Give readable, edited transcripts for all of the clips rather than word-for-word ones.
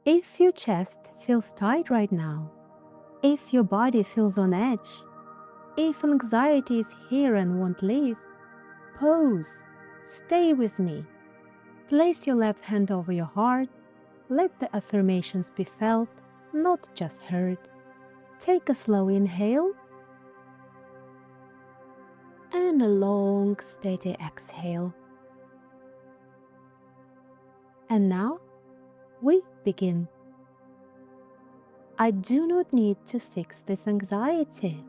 If your chest feels tight right now, if your body feels on edge, if anxiety is here and won't leave, pause. Stay with me. Place your left hand over your heart. Let the affirmations be felt, not just heard. Take a slow inhale and a long, steady exhale. And now we begin. I do not need to fix this anxiety.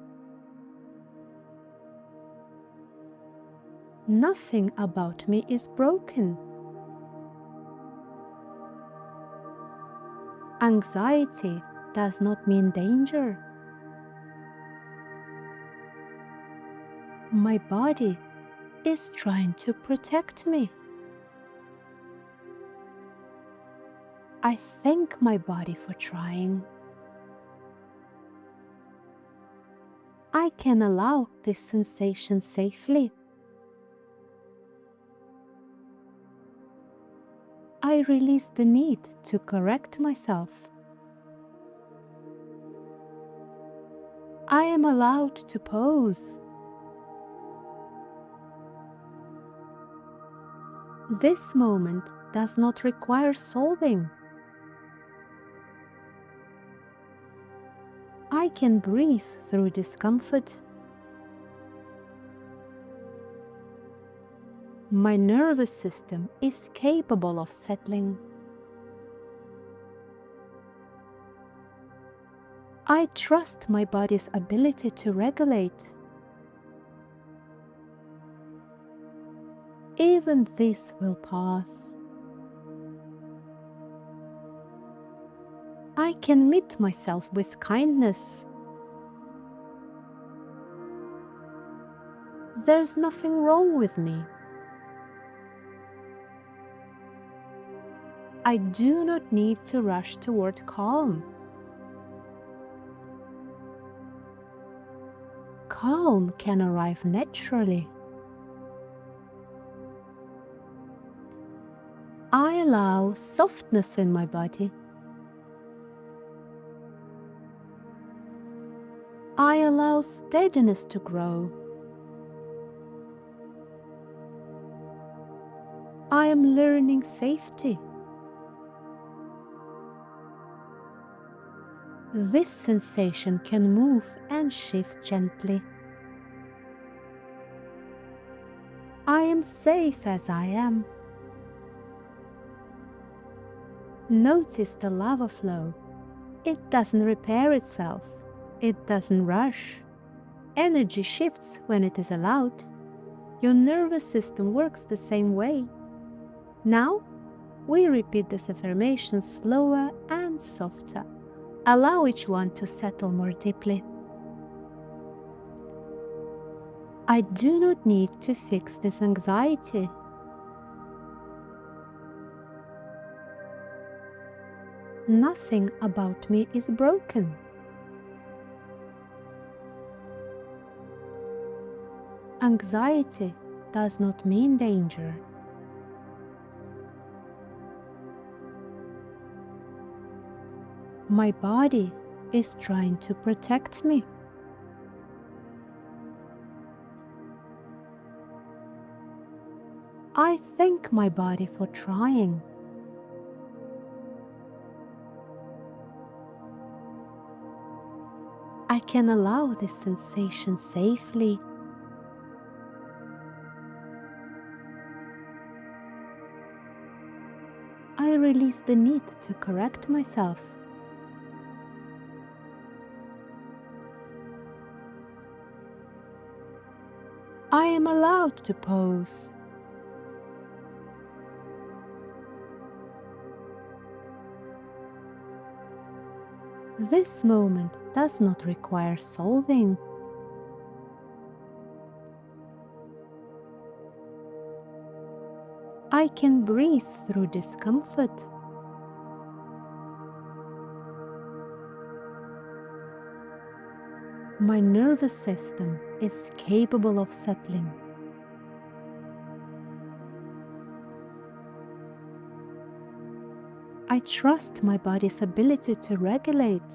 Nothing about me is broken. Anxiety does not mean danger. My body is trying to protect me. I thank my body for trying. I can allow this sensation safely. I release the need to correct myself. I am allowed to pause. This moment does not require solving. I can breathe through discomfort. My nervous system is capable of settling. I trust my body's ability to regulate. Even this will pass. I can meet myself with kindness. There's nothing wrong with me. I do not need to rush toward calm. Calm can arrive naturally. I allow softness in my body. I allow steadiness to grow. I am learning safety. This sensation can move and shift gently. I am safe as I am. Notice the lava flow. It doesn't repair itself. It doesn't rush. Energy shifts when it is allowed. Your nervous system works the same way. Now, we repeat this affirmation slower and softer. Allow each one to settle more deeply. I do not need to fix this anxiety. Nothing about me is broken. Anxiety does not mean danger. My body is trying to protect me. I thank my body for trying. I can allow this sensation safely. I release the need to correct myself. I am allowed to pause. This moment does not require solving. I can breathe through discomfort. My nervous system is capable of settling. I trust my body's ability to regulate.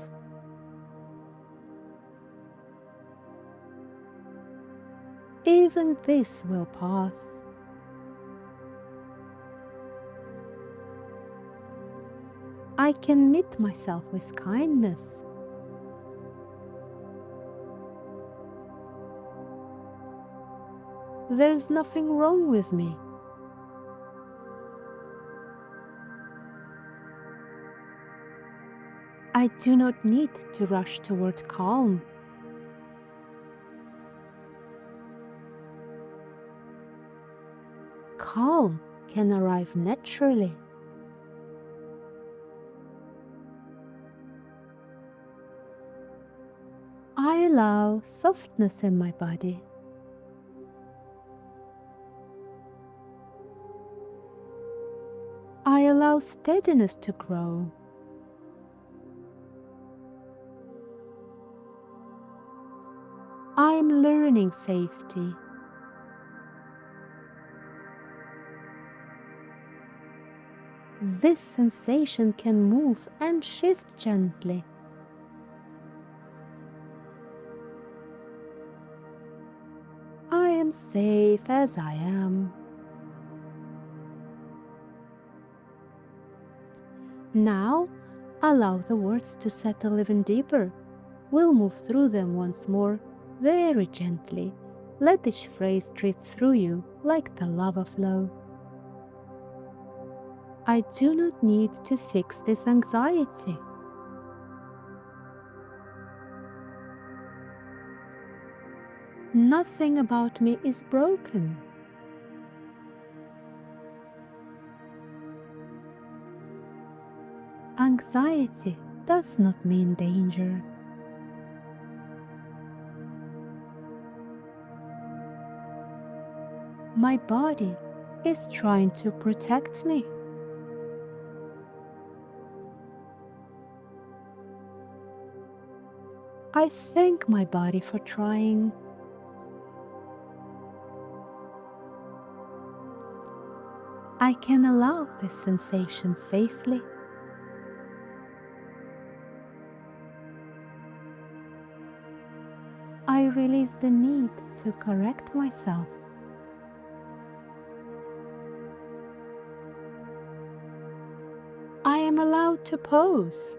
Even this will pass. I can meet myself with kindness. There's nothing wrong with me. I do not need to rush toward calm. Calm can arrive naturally. I allow softness in my body. I allow steadiness to grow. I am learning safety. This sensation can move and shift gently. I am safe as I am. Now, allow the words to settle even deeper. We'll move through them once more, very gently. Let each phrase drift through you like the lava flow. I do not need to fix this anxiety. Nothing about me is broken. Anxiety does not mean danger. My body is trying to protect me. I thank my body for trying. I can allow this sensation safely. I release the need to correct myself. I am allowed to pause.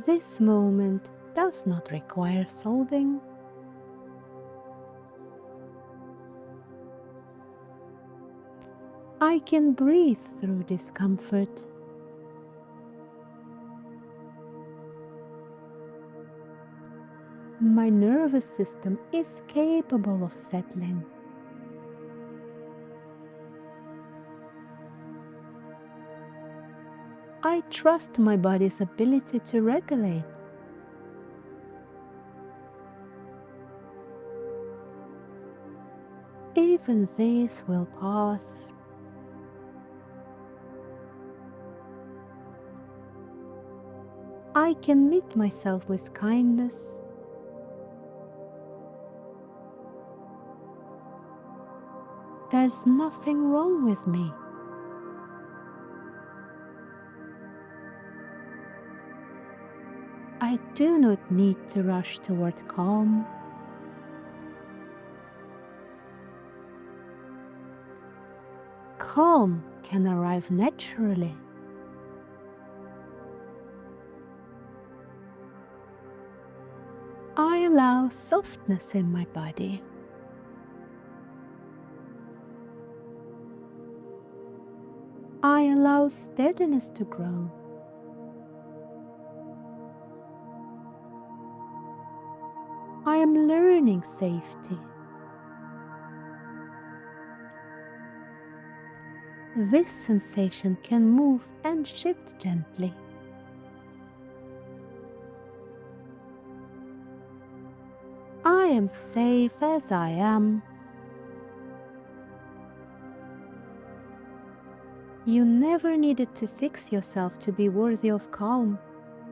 This moment does not require solving. I can breathe through discomfort. My nervous system is capable of settling. I trust my body's ability to regulate. Even this will pass. I can meet myself with kindness. There's nothing wrong with me. I do not need to rush toward calm. Calm can arrive naturally. I allow softness in my body. I allow steadiness to grow. I am learning safety. This sensation can move and shift gently. I am safe as I am. You never needed to fix yourself to be worthy of calm.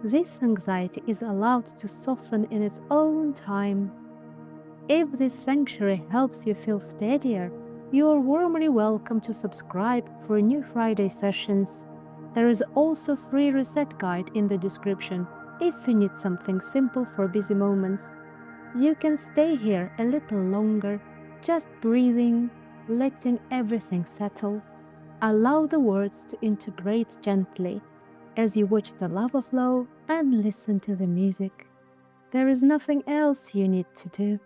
This anxiety is allowed to soften in its own time. If this sanctuary helps you feel steadier, You are warmly welcome to subscribe for new Friday sessions. There is also a free reset guide in the description if you need something simple for busy moments. You can stay here a little longer, just breathing, letting everything settle. Allow the words to integrate gently as you watch the lava flow and listen to the music. There is nothing else you need to do.